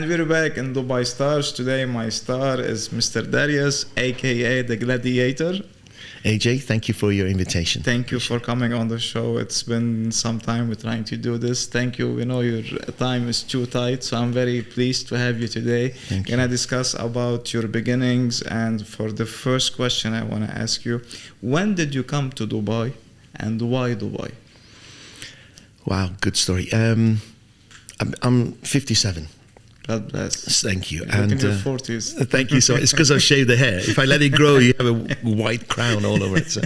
we're back in Dubai Stars. Today my star is Mr. Darius, aka the Gladiator. AJ, thank you for your invitation. Thank you for coming on the show. It's been some time we're trying to do this. Thank you. We know your time is too tight, so I'm very pleased to have you today. Thank you. Gonna discuss about your beginnings, and for the first question I want to ask you, when did you come to Dubai and why Dubai? Wow, good story. I'm 57. God bless. Thank you. You're in your 40s. Thank you so much. It's because I've shaved the hair. If I let it grow, you have a white crown all over it. So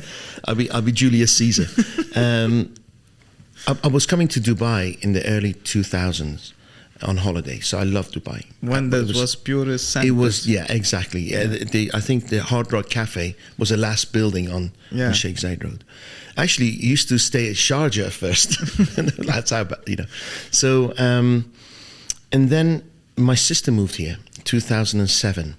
I'll be Julius Caesar. I was coming to Dubai in the early 2000s on holiday, so I love Dubai. When that was purest center. It was, yeah, exactly. Yeah. I think the Hard Rock Cafe was the last building on Sheikh Zayed Road. Actually, used to stay at Sharjah first. That's how, So, and then my sister moved here, 2007.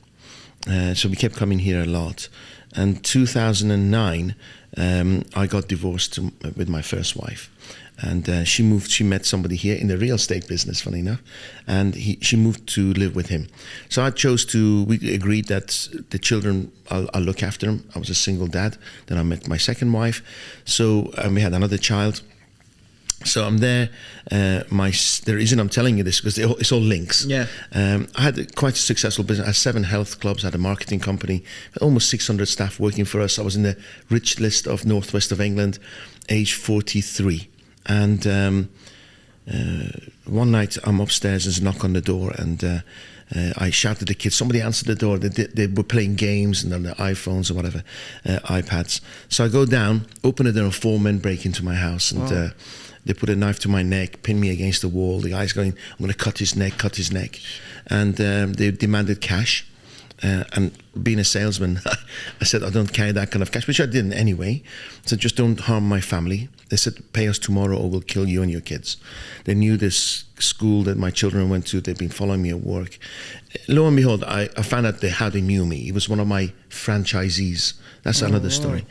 So we kept coming here a lot. And 2009, I got divorced with my first wife. And she met somebody here in the real estate business, funny enough. And she moved to live with him. So we agreed that the children, I'll look after them. I was a single dad. Then I met my second wife. So we had another child. So I'm there. The reason I'm telling you this because it's all links. Yeah. I had quite a successful business. I had 7 health clubs. I had a marketing company. Almost 600 staff working for us. I was in the rich list of northwest of England, age 43. And one night I'm upstairs. There's a knock on the door, and I shouted at the kids. Somebody answered the door. They were playing games and on their iPhones or whatever, iPads. So I go down, open the door, and 4 men break into my house, and they put a knife to my neck, pin me against the wall. The guy's going, "I'm going to cut his neck," and they demanded cash. And being a salesman, I said, I don't carry that kind of cash, which I didn't anyway. I said, just don't harm my family. They said, pay us tomorrow or we'll kill you and your kids. They knew this school that my children went to. They'd been following me at work. Lo and behold, I found out how they knew me. He was one of my franchisees. That's another story.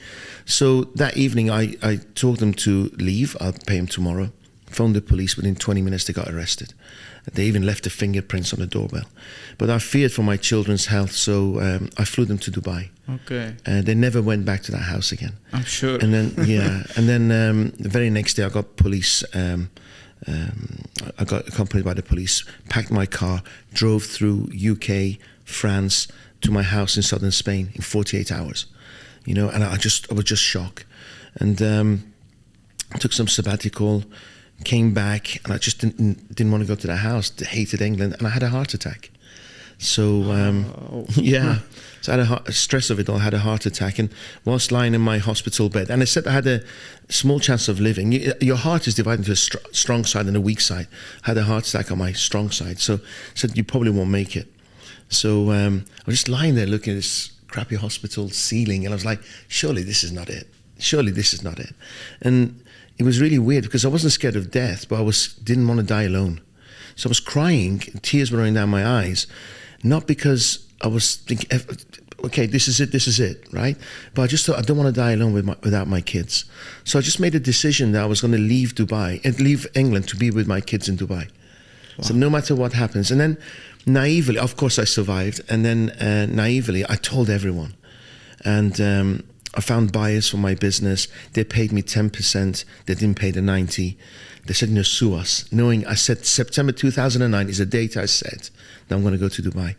So that evening, I told them to leave. I'll pay him tomorrow. Phoned the police. Within 20 minutes, they got arrested. They even left the fingerprints on the doorbell. But I feared for my children's health, so I flew them to Dubai. Okay. They never went back to that house again. I'm sure. And then, the very next day I got police. I got accompanied by the police, packed my car, drove through UK, France, to my house in southern Spain in 48 hours. And I was just shocked. And I took some sabbatical, came back, and I just didn't want to go to the house. I hated England, and I had a heart attack. So so I had a stress of it all. I had a heart attack, and whilst lying in my hospital bed, and I said I had a small chance of living. Your heart is divided into a strong side and a weak side. I had a heart attack on my strong side, so I said you probably won't make it. So I was just lying there looking at this crappy hospital ceiling, and I was like, surely this is not it. Surely this is not it. And it was really weird because I wasn't scared of death, but didn't want to die alone. So I was crying, tears were running down my eyes, not because I was thinking, okay, this is it, right? But I just thought I don't want to die alone without my kids. So I just made a decision that I was going to leave Dubai and leave England to be with my kids in Dubai. Wow. So no matter what happens. And then naively, of course I survived, and then naively I told everyone. And I found buyers for my business. They paid me 10%. They didn't pay the 90%. They said, sue us. Knowing I said September 2009 is the date I said that I'm going to go to Dubai.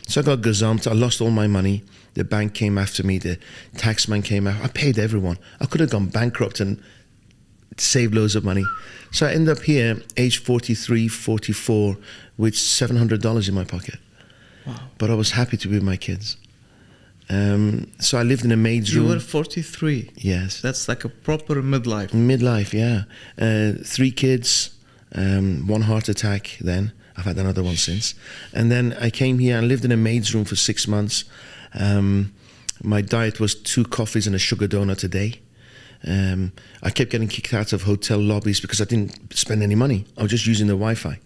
So I got gazumped. I lost all my money. The bank came after me. The taxman came after. I paid everyone. I could have gone bankrupt and saved loads of money. So I ended up here, age 43, 44, with $700 in my pocket. Wow. But I was happy to be with my kids. So I lived in a maid's room. You were 43. Yes. That's like a proper midlife. Midlife, yeah. 3 kids, 1 heart attack then. I've had another one since. And then I came here and lived in a maid's room for 6 months. My diet was 2 coffees and a sugar donut a day. I kept getting kicked out of hotel lobbies because I didn't spend any money. I was just using the Wi-Fi.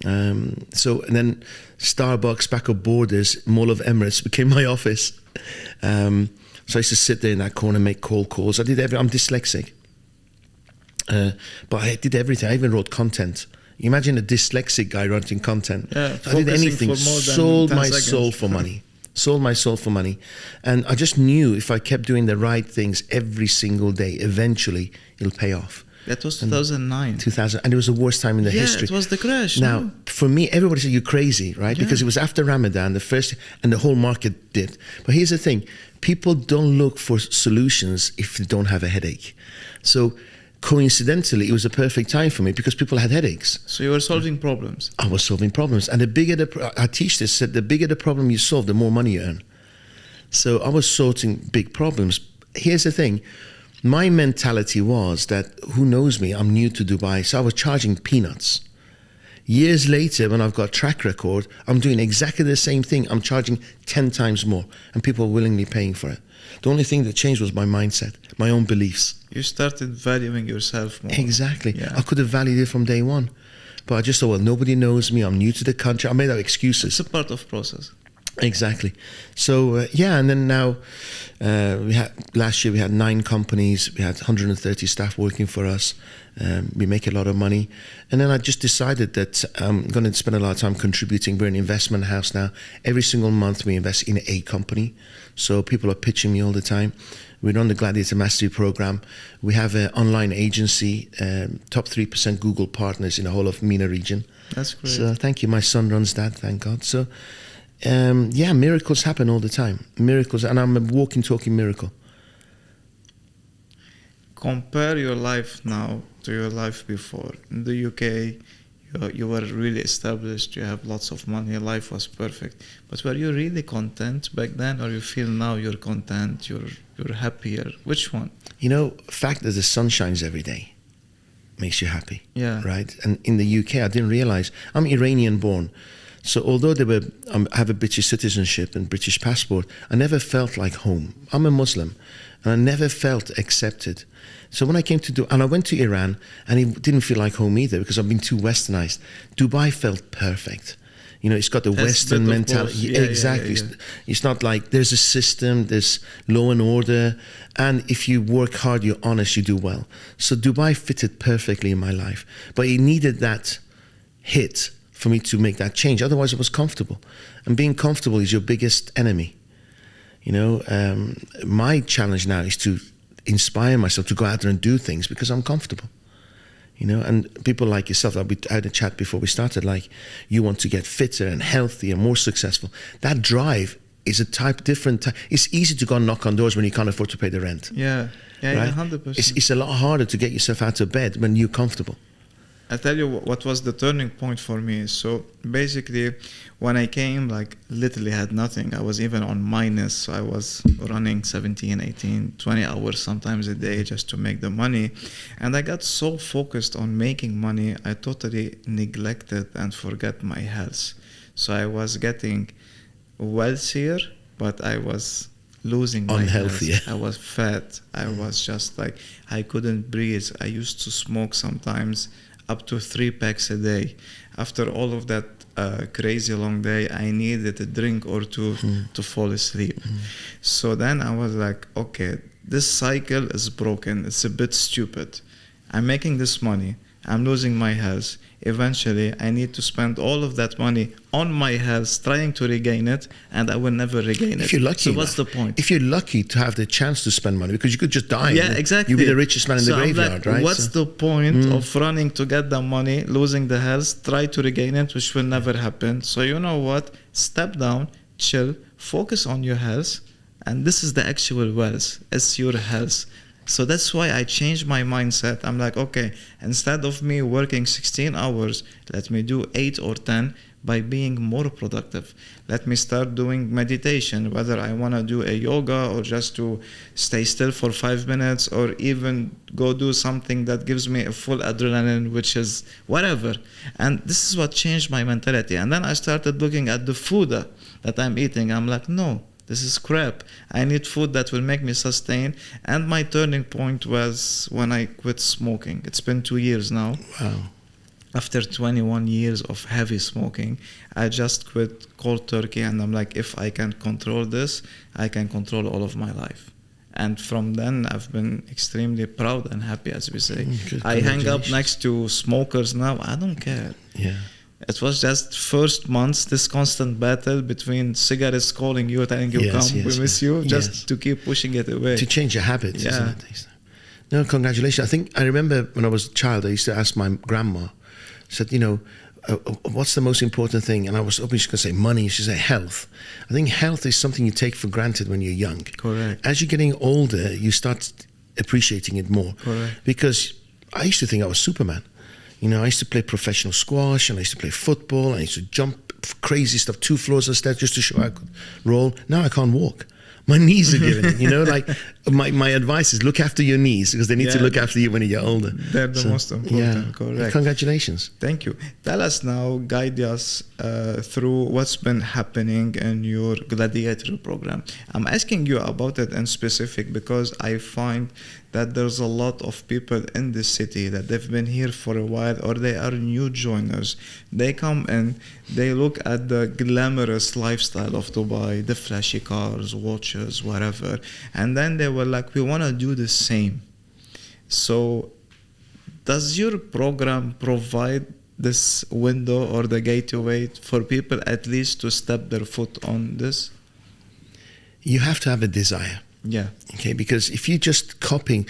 And then Starbucks back at Borders, Mall of Emirates became my office. So I used to sit there in that corner and make cold calls. I did I'm dyslexic. But I did everything. I even wrote content, Imagine a dyslexic guy writing content. Yeah, I did anything, for more than sold 10 my seconds. soul for money. Sold my soul for money. And I just knew if I kept doing the right things every single day, eventually it'll pay off. That was 2009. 2000, and it was the worst time in the history. Yeah, it was the crash. Now, no? for me, everybody said you're crazy, right? Yeah. Because it was after Ramadan, the first, and the whole market dipped. But here's the thing: people don't look for solutions if they don't have a headache. So, coincidentally, it was a perfect time for me because people had headaches. So you were solving problems. I was solving problems, and the bigger I teach this, said the bigger the problem you solve, the more money you earn. So I was sorting big problems. Here's the thing. My mentality was that, who knows me, I'm new to Dubai, so I was charging peanuts. Years later, when I've got track record, I'm doing exactly the same thing. I'm charging 10 times more, and people are willingly paying for it. The only thing that changed was my mindset, my own beliefs. You started valuing yourself more. Exactly. Yeah. I could have valued it from day one. But I just thought, well, nobody knows me. I'm new to the country. I made up excuses. It's a part of process. Exactly. So, yeah, and then now, last year we had 9 companies. We had 130 staff working for us. We make a lot of money. And then I just decided that I'm going to spend a lot of time contributing. We're an investment house now. Every single month we invest in a company. So people are pitching me all the time. We run the Gladiator Mastery Program. We have an online agency, top 3% Google partners in the whole of MENA region. That's great. So thank you. My son runs that, thank God. So, yeah, miracles happen all the time. Miracles, and I'm a walking, talking miracle. Compare your life now to your life before. In the UK, you were really established, you have lots of money, life was perfect. But were you really content back then, or you feel now you're content, you're happier? Which one? You know, fact that the sun shines every day makes you happy. Yeah. Right? And in the UK, I didn't realize, I'm Iranian born. So although I have a British citizenship and British passport, I never felt like home. I'm a Muslim, and I never felt accepted. So when I came to and I went to Iran, and it didn't feel like home either because I've been too westernized. Dubai felt perfect. You know, it's got the Western mentality. Yeah, exactly. yeah. It's not like there's a system, there's law and order, and if you work hard, you're honest, you do well. So Dubai fitted perfectly in my life, but it needed that hit for me to make that change. Otherwise, it was comfortable, and being comfortable is your biggest enemy. You know, my challenge now is to inspire myself to go out there and do things because I'm comfortable. You know, and people like yourself, I had a chat before we started, like, you want to get fitter and healthier and more successful. That drive is a different type. It's easy to go and knock on doors when you can't afford to pay the rent. Yeah, right? 100%. It's a lot harder to get yourself out of bed when you're comfortable. I'll tell you what was the turning point for me. So basically, when I came, like, literally had nothing. I was even on minus. So I was running 17, 18, 20 hours sometimes a day just to make the money. And I got so focused on making money, I totally neglected and forgot my health. So I was getting wealthier, but I was losing my unhealthy. health. I was fat. I was just like, I couldn't breathe. I used to smoke sometimes up to 3 packs a day. After all of that crazy long day, I needed a drink or two to fall asleep. So then I was like, okay, this cycle is broken. It's a bit stupid. I'm making this money. I'm losing my health. Eventually, I need to spend all of that money on my health, trying to regain it, and I will never regain it. If you're lucky, so what's the point? If you're lucky to have the chance to spend money, because you could just die. Yeah, exactly. You'll be the richest man in the I'm graveyard, like, right? What's the point of running to get the money, losing the health, try to regain it, which will never happen? So you know what? Step down, chill, focus on your health, and this is the actual wealth. It's your health. So that's why I changed my mindset. I'm like, okay, instead of me working 16 hours, let me do 8 or 10 by being more productive. Let me start doing meditation, whether I want to do a yoga or just to stay still for 5 minutes, or even go do something that gives me a full adrenaline, which is whatever. And this is what changed my mentality. And then I started looking at the food that I'm eating. I'm like, no, this is crap. I need food that will make me sustain. And my turning point was when I quit smoking. It's been 2 years now. Wow. After 21 years of heavy smoking, I just quit cold turkey, and I'm like, if I can control this, I can control all of my life. And from then, I've been extremely proud and happy, as we say. Good. I hang up Congratulations. next to smokers now. I don't care. Yeah. It was just first months, this constant battle between cigarettes calling you, telling you, Yes, come, yes, we miss you, just yes. to keep pushing it away. To change your habits, Yeah. isn't it? No, congratulations. I remember when I was a child, I used to ask my grandma, said, what's the most important thing? And I was hoping she could say money. She said health. I think health is something you take for granted when you're young. Correct. As you're getting older, you start appreciating it more. Correct. Because I used to think I was Superman. I used to play professional squash, and I used to play football, and I used to jump crazy stuff, 2 floors of stairs just to show I could roll. Now I can't walk. My knees are giving in, like my advice is look after your knees, because they need to look after you when you get older. They're the most important, correct. Congratulations. Thank you. Tell us now, guide us through what's been happening in your gladiator program. I'm asking you about it in specific because I find that there's a lot of people in the city that they've been here for a while, or they are new joiners. They come in, they look at the glamorous lifestyle of Dubai, the flashy cars, watches, whatever, and then they were like, we want to do the same. So does your program provide this window or the gateway for people at least to step their foot on this? You have to have a desire. Yeah. Okay, because if you're just copying,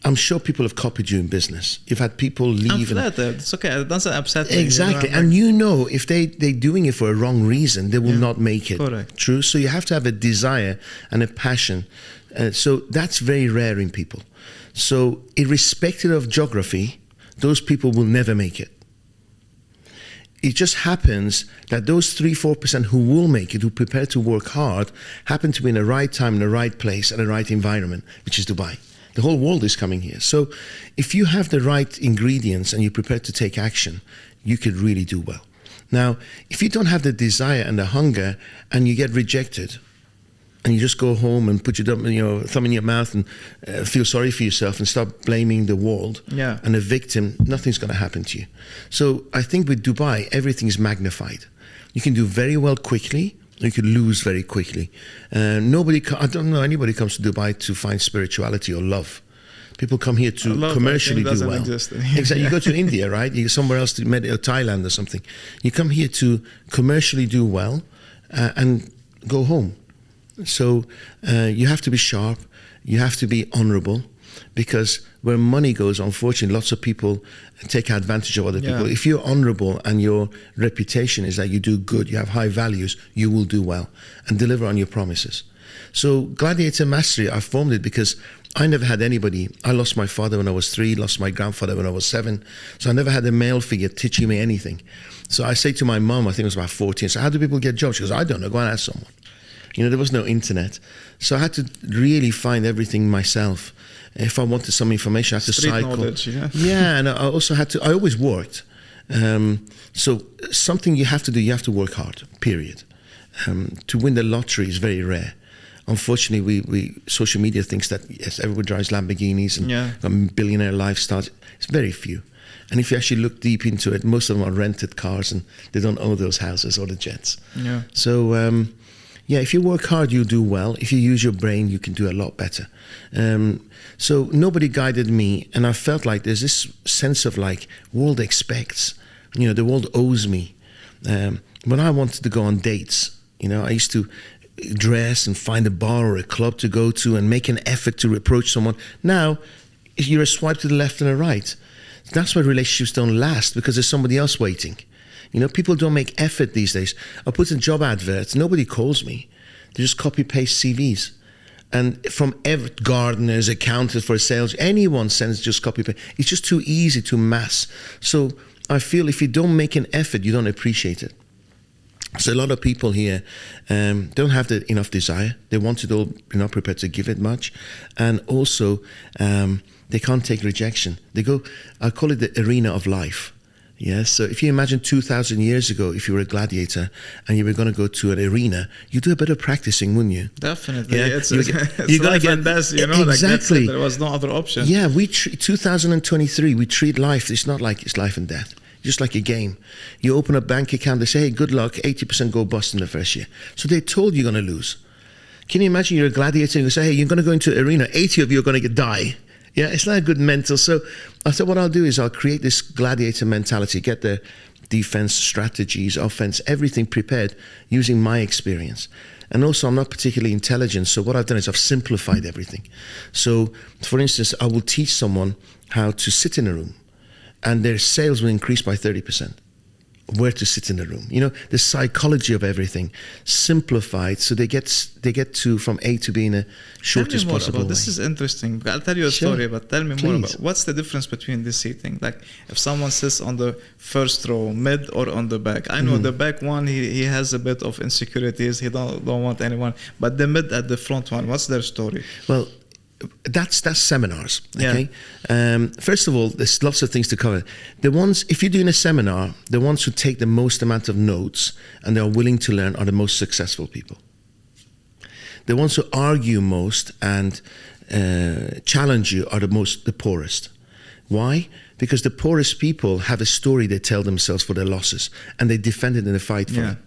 I'm sure people have copied you in business. You've had people leave. I'm flattered. It's okay. It doesn't upset me. Exactly. And if they're doing it for a wrong reason, they will not make it. Correct. True. So you have to have a desire and a passion. So that's very rare in people. So irrespective of geography, those people will never make it. It just happens that those 3-4% who will make it, who prepare to work hard, happen to be in the right time, in the right place, and the right environment, which is Dubai. The whole world is coming here. So if you have the right ingredients and you're prepared to take action, you could really do well. Now, if you don't have the desire and the hunger and you get rejected, and you just go home and put your thumb in your mouth and feel sorry for yourself and start blaming the world and the victim, nothing's going to happen to you. So I think with Dubai, everything's magnified. You can do very well quickly, or you could lose very quickly. I don't know anybody comes to Dubai to find spirituality or love. People come here to commercially do well. Exactly. You go to India, right? You go somewhere else to Thailand or something. You come here to commercially do well and go home. So you have to be sharp, you have to be honorable, because where money goes, unfortunately, lots of people take advantage of other people. If you're honorable and your reputation is that you do good, you have high values, you will do well and deliver on your promises. So Gladiator Mastery, I formed it because I never had anybody. I lost my father when I was 3, lost my grandfather when I was 7. So I never had a male figure teaching me anything. So I say to my mom, I think it was about 14, so how do people get jobs? She goes, I don't know, go and ask someone. There was no internet. So I had to really find everything myself. If I wanted some information, I had to cycle. Knowledge, and I also had to, I always worked. So something you have to do, you have to work hard, period. To win the lottery is very rare. Unfortunately, we social media thinks that, yes, everybody drives Lamborghinis and got billionaire lifestyles. It's very few. And if you actually look deep into it, most of them are rented cars and they don't own those houses or the jets. Yeah. So, if you work hard, you'll do well. If you use your brain, you can do a lot better. So nobody guided me, and I felt like there's this sense of like, world expects, the world owes me. When I wanted to go on dates, I used to dress and find a bar or a club to go to and make an effort to approach someone. Now, you're a swipe to the left and a right. That's why relationships don't last, because there's somebody else waiting. People don't make effort these days. I put in job adverts, nobody calls me. They just copy-paste CVs. And from gardeners, accountants for sales, anyone sends just copy-paste. It's just too easy to mass. So I feel if you don't make an effort, you don't appreciate it. So a lot of people here don't have enough desire. They want it all, they're not prepared to give it much. And also, they can't take rejection. I call it the arena of life. Yes, so if you imagine 2,000 years ago, if you were a gladiator and you were going to go to an arena, you'd do a bit of practicing, wouldn't you? Definitely. Yeah? It's you're life and death, Exactly. like that's it. There was no other option. Yeah, 2023, we treat life, it's not like it's life and death. Just like a game. You open a bank account, they say, hey, good luck, 80% go bust in the first year. So they told you you're going to lose. Can you imagine you're a gladiator and you say, hey, you're going to go into an arena, 80 of you are going to die. Yeah, it's not a good mental. So I thought what I'll do is I'll create this gladiator mentality, get the defense strategies, offense, everything prepared using my experience. And also I'm not particularly intelligent. So what I've done is I've simplified everything. So for instance, I will teach someone how to sit in a room and their sales will increase by 30%. Where to sit in the room, the psychology of everything simplified, so they get to from A to B in a shortest possible way. This is interesting. I'll tell you a story, but tell me more about what's the difference between the seating. Like if someone sits on the first row, mid, or on the back. I know the back one, he has a bit of insecurities. He don't want anyone. But the mid at the front one, what's their story? Well, that's seminars. Okay. First of all, there's lots of things to cover. The ones, if you're doing a seminar, the ones who take the most amount of notes and they're willing to learn are the most successful people. The ones who argue most and challenge you are the poorest. Why? Because the poorest people have a story they tell themselves for their losses and they defend it and they fight for it.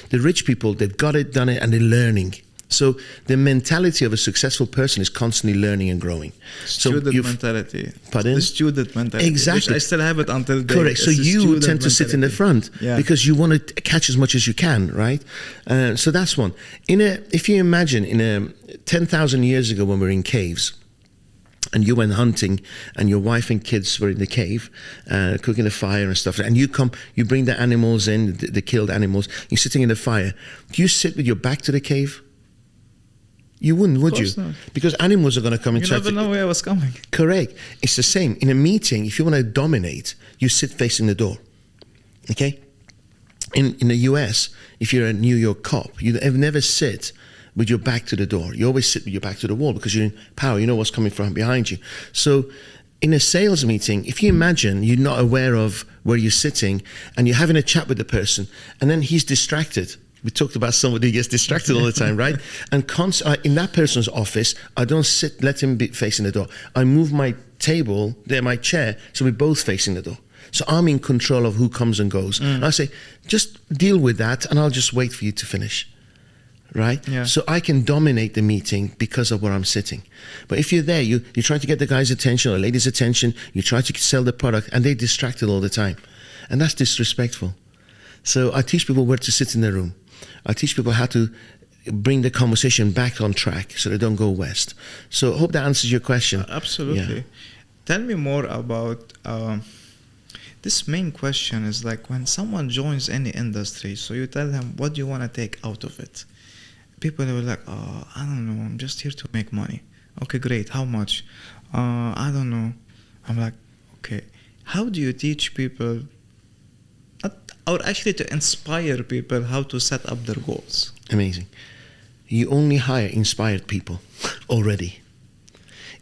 The rich people, they've got it, done it, and they're learning. So the mentality of a successful person is constantly learning and growing. Student mentality. Pardon? The student mentality. Exactly. Which I still have it until today. Correct. So you tend to sit in the front because you want to catch as much as you can, right? So that's one. If you imagine 10,000 years ago when we were in caves, and you went hunting, and your wife and kids were in the cave, cooking a fire and stuff, and you bring the animals in, the killed animals, you're sitting in the fire. Do you sit with your back to the cave? You wouldn't, would you? Not. Because animals are going to come and try to... You never know where I was coming. Correct. It's the same. In a meeting, if you want to dominate, you sit facing the door. Okay? In the US, if you're a New York cop, you never sit with your back to the door. You always sit with your back to the wall because you're in power. You know what's coming from behind you. So in a sales meeting, if you imagine you're not aware of where you're sitting and you're having a chat with the person and then he's distracted. We talked about somebody who gets distracted all the time, right? And in that person's office, I don't let him be facing the door. I move my table, my chair, so we're both facing the door. So I'm in control of who comes and goes. And I say, just deal with that and I'll just wait for you to finish, right? Yeah. So I can dominate the meeting because of where I'm sitting. But if you're there, you're trying to get the guy's attention or lady's attention, you try to sell the product and they're distracted all the time. And that's disrespectful. So I teach people where to sit in their room. I teach people how to bring the conversation back on track so they don't go west. So I hope that answers your question. Absolutely. Yeah. Tell me more about this main question is like when someone joins any industry, so you tell them what do you want to take out of it. People are like, oh, I don't know, I'm just here to make money. Okay, great. How much? I don't know. I'm like, okay, how do you teach people or actually to inspire people how to set up their goals? Amazing. You only hire inspired people already.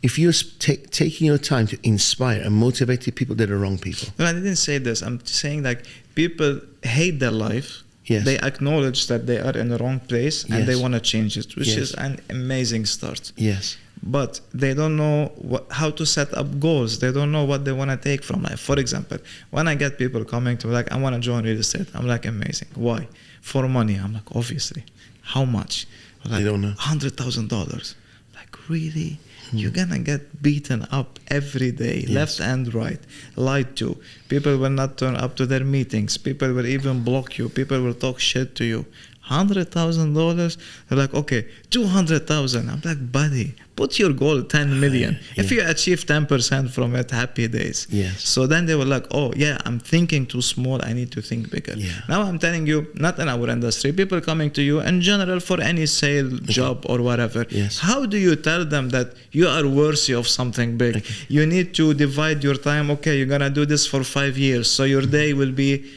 If you're taking your time to inspire and motivate the people, they're the wrong people. No, I didn't say this. I'm saying like people hate their life. Yes. They acknowledge that they are in the wrong place and they want to change it, which is an amazing start. Yes. But they don't know how to set up goals. They don't know what they want to take from life. For example, when I get people coming to like, I want to join real estate, I'm like, amazing. Why? For money. I'm like, obviously. How much? Like, they don't know. $100,000. Like, really? You're gonna get beaten up every day, left and right, lied to. People will not turn up to their meetings. People will even block you. People will talk shit to you. $100,000. They're like, okay, 200,000. I'm like, buddy, put your goal 10 million. If you achieve 10% from it, happy days. Yes. So then they were like, oh yeah, I'm thinking too small. I need to think bigger. Yeah. Now I'm telling you, not in our industry, people coming to you in general for any sale, job or whatever. Yes. How do you tell them that you are worthy of something big? You need to divide your time. Okay, you're gonna do this for 5 years, so your day will be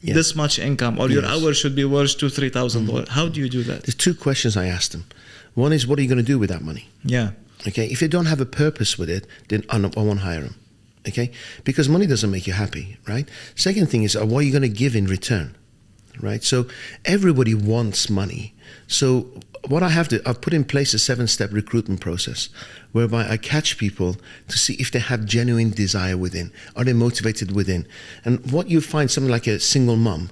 this much income, or your hour should be worth $2,000 to $3,000. How do you do that? There's two questions I asked them. One is, what are you going to do with that money? Yeah. Okay. If they don't have a purpose with it, then I won't hire them. Okay. Because money doesn't make you happy, right? Second thing is, what are you going to give in return? Right. So everybody wants money. So what I've put in place a 7-step recruitment process whereby I catch people to see if they have genuine desire within. Are they motivated within? And what you find, something like a single mom,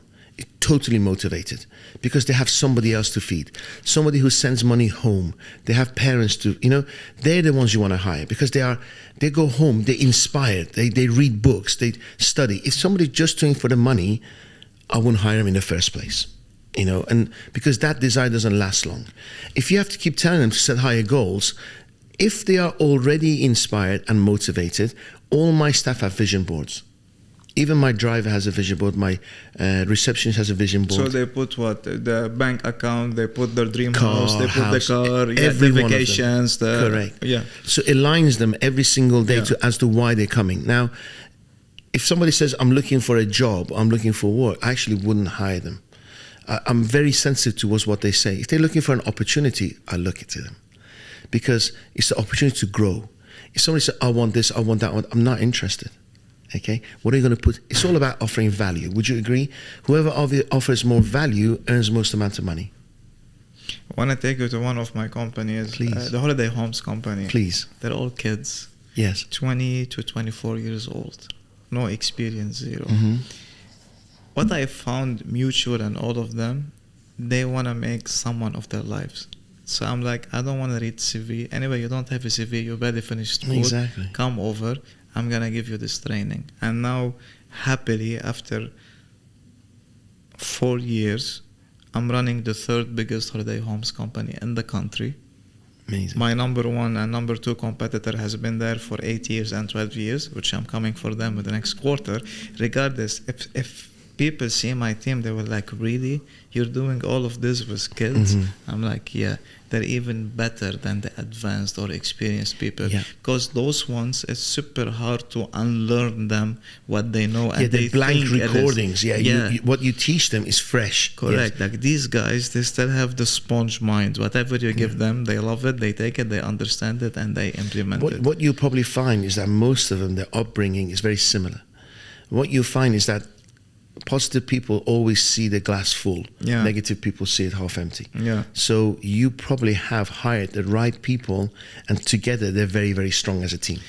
totally motivated because they have somebody else to feed, somebody who sends money home. They have parents to, they're the ones you want to hire because they go home, they're inspired, they read books, they study. If somebody's just doing for the money, I wouldn't hire them in the first place, and because that desire doesn't last long. If you have to keep telling them to set higher goals, if they are already inspired and motivated, all my staff have vision boards. Even my driver has a vision board. My receptionist has a vision board. So they put what? The bank account, they put their dream house, they put house, the car, every the one of them. vacations. Correct. Yeah. So it aligns them every single day as to why they're coming. Now, if somebody says, I'm looking for a job, I'm looking for work, I actually wouldn't hire them. I'm very sensitive towards what they say. If they're looking for an opportunity, I look into them. Because it's the opportunity to grow. If somebody says, I want this, I want that one, I'm not interested. Okay, what are you going to put? It's all about offering value. Would you agree? Whoever offers more value earns most amount of money. I want to take you to one of my companies, Please. The Holiday Homes company. Please. They're all kids. Yes. 20 to 24 years old. No experience, zero. Mm-hmm. What I found mutual in all of them, they want to make someone of their lives. So I'm like, I don't want to read CV. Anyway, you don't have a CV, you barely finished school. Exactly. Come over. I'm going to give you this training. And now, happily, after 4 years, I'm running the third biggest holiday homes company in the country. Amazing. My number 1 and number 2 competitor has been there for 8 years and 12 years, which I'm coming for them in the next quarter. Regardless, if people see my team, they were like, really? You're doing all of this with kids? Mm-hmm. I'm like, yeah. They're even better than the advanced or experienced people. Yeah. Because those ones, it's super hard to unlearn them what they know. And the they blank think recordings. What you teach them is fresh. Correct. Yes. Like these guys, they still have the sponge mind. Whatever you give them, they love it, they take it, they understand it, and they implement it. What you'll probably find is that most of them, their upbringing is very similar. What you find is that positive people always see the glass full. Yeah. Negative people see it half empty. Yeah. So you probably have hired the right people, and together they're very, very strong as a team.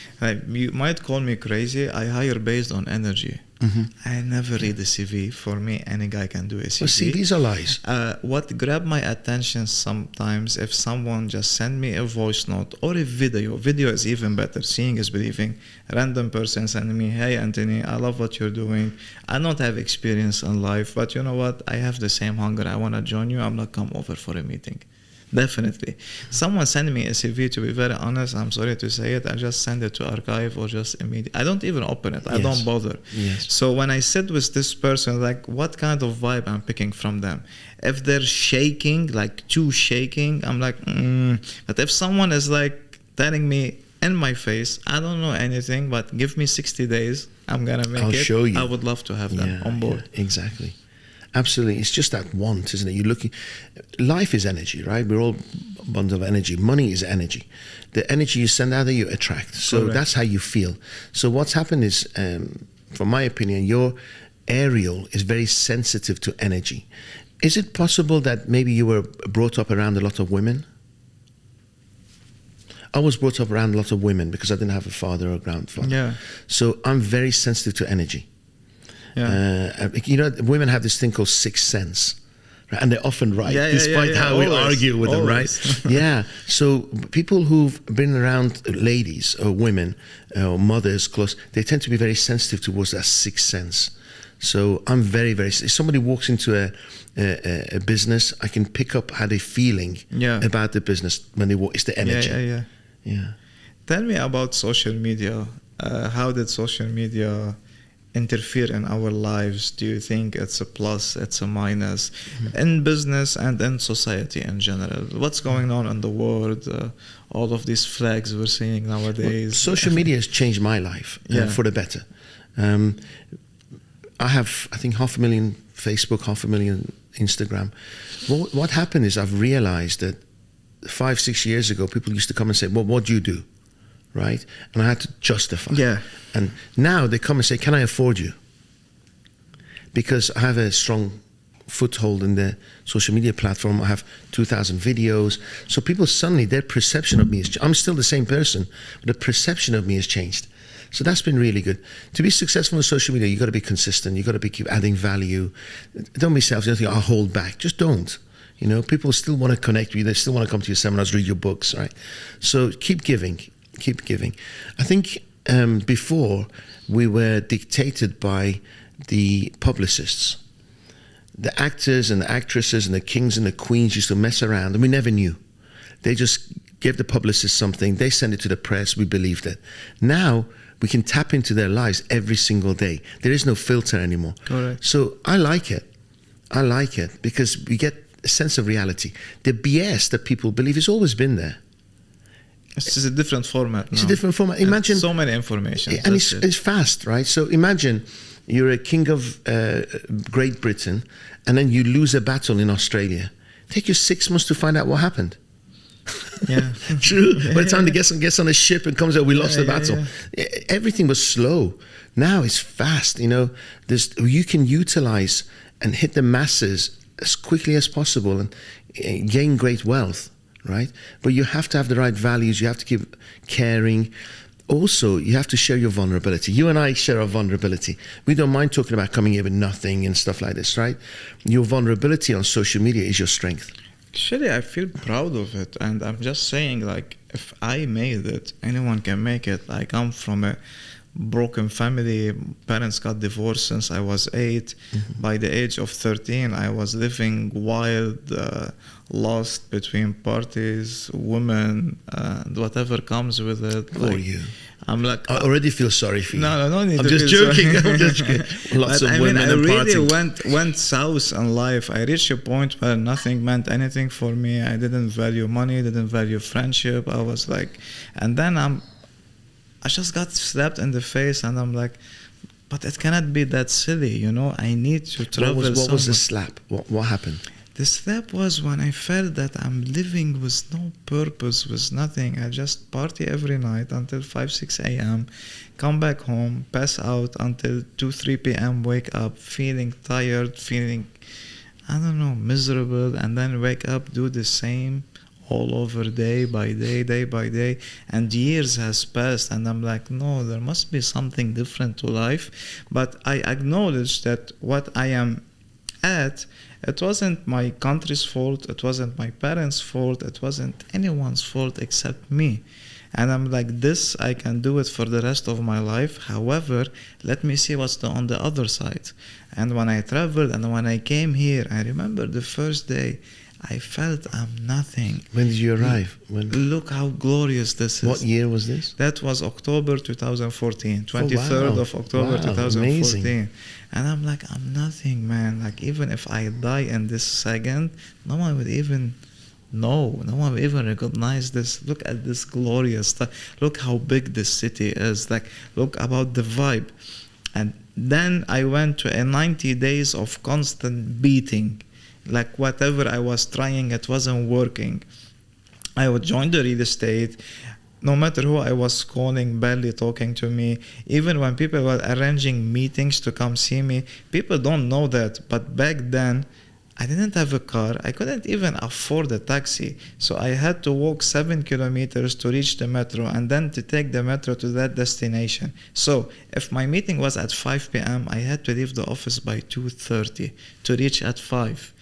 You might call me crazy. I hire based on energy. Mm-hmm. I never read a CV. For me, any guy can do a CV. Well, CVs are lies. What grabbed my attention sometimes, if someone just send me a voice note or a video is even better. Seeing is believing. Random person sending me, hey Anthony, I love what you're doing. I don't have experience in life, but you know what? I have the same hunger. I want to join you. I'm not come over for a meeting. Definitely. Someone send me a CV, to be very honest, I'm sorry to say it, I just send it to archive or just immediately. I don't even open it. I don't bother. Yes. So when I sit with this person, like what kind of vibe I'm picking from them? If they're shaking, like too shaking, I'm like, But if someone is like telling me in my face, I don't know anything, but give me 60 days, I'm going to make I'll it. show you. I would love to have them on board. Yeah, exactly. Absolutely. It's just that want, isn't it? You're looking. Life is energy, right? We're all bundle of energy. Money is energy. The energy you send out there, you attract. So Correct. That's how you feel. So what's happened is, from my opinion, your aerial is very sensitive to energy. Is it possible that maybe you were brought up around a lot of women? I was brought up around a lot of women because I didn't have a father or a grandfather. Yeah. So I'm very sensitive to energy. Yeah. Women have this thing called sixth sense, right? And they're often right, despite how always, we argue with them, right? Yeah. So people who've been around ladies or women or mothers close, they tend to be very sensitive towards that sixth sense. So I'm very, very. If somebody walks into a business, I can pick up how they're feeling about the business when they walk. It's the energy. Yeah. Tell me about social media. How did social media interfere in our lives? Do you think it's a plus, it's a minus, in business and in society in general? What's going on in the world? All of these flags we're seeing nowadays. Well, social media has changed my life for the better. I have, I think, 500,000 Facebook, 500,000 Instagram. What happened is I've realized that 5-6 years ago, people used to come and say, well, what do you do? Right? And I had to justify. Yeah. And now they come and say, can I afford you? Because I have a strong foothold in the social media platform. I have 2,000 videos. So people suddenly, their perception of me is, I'm still the same person, but the perception of me has changed. So that's been really good. To be successful on social media, you got to be consistent. You got to keep adding value. Don't be selfish. Don't think, I'll hold back. Just don't. You know, people still want to connect with you. They still want to come to your seminars, read your books, right? So keep giving. Keep giving. I think before we were dictated by the publicists. The actors and the actresses and the kings and the queens used to mess around, and we never knew. They just gave the publicist something, they send it to the press, we believed it. Now we can tap into their lives every single day. There is no filter anymore. Correct. So I like it. I like it because we get a sense of reality. The BS that people believe has always been there. It's just a different format now. It's a different format. Imagine so many information. And it's fast, right? So imagine you're a king of Great Britain and then you lose a battle in Australia. Take you 6 months to find out what happened. Yeah. True. By the time the guest gets on a ship and comes out, we lost the battle. Yeah. Everything was slow. Now it's fast. You know, you can utilize and hit the masses as quickly as possible and gain great wealth, right? But you have to have the right values. You have to keep caring. Also, you have to share your vulnerability. You and I share our vulnerability. We don't mind talking about coming here with nothing and stuff like this, right? Your vulnerability on social media is your strength. Actually, I feel proud of it, and I'm just saying, like, if I made it, anyone can make it. I come from a broken family. Parents got divorced since I was 8. Mm-hmm. By the age of 13, I was living wild, lost between parties, women, and whatever comes with it. Like, you? I'm like, I already feel sorry for you. No need I'm to just feel joking. sorry. I'm just joking. Lots but of women I and really partying. went south in life. I reached a point where nothing meant anything for me. I didn't value money, didn't value friendship. I was like, and then I just got slapped in the face, and I'm like, but it cannot be that silly, you know. I need to travel. What was the slap? What happened? The slap was when I felt that I'm living with no purpose, with nothing. I just party every night until 5-6 a.m., come back home, pass out until 2-3 p.m., wake up feeling tired, feeling, I don't know, miserable, and then wake up, do the same all over day by day, and years has passed, and I'm like, no, there must be something different to life. But I acknowledge that what I am at, it wasn't my country's fault, it wasn't my parents' fault, it wasn't anyone's fault except me. And I'm like, this, I can do it for the rest of my life. However, let me see what's on the other side. And when I traveled and when I came here, I remember the first day, I felt I'm nothing. When did you arrive? Look how glorious this is. What year was this? That was October 2014, 23rd of October 2014. Amazing. And I'm like, I'm nothing, man. Like, even if I die in this second, no one would even know. No one would even recognize this. Look at this glorious stuff. Look how big this city is. Like, look about the vibe. And then I went to a 90 days of constant beating. Like, whatever I was trying, it wasn't working. I would join the real estate. No matter who I was calling, barely talking to me. Even when people were arranging meetings to come see me, people don't know that. But back then, I didn't have a car. I couldn't even afford a taxi. So I had to walk 7 kilometers to reach the metro and then to take the metro to that destination. So if my meeting was at 5 p.m., I had to leave the office by 2:30 to reach at 5.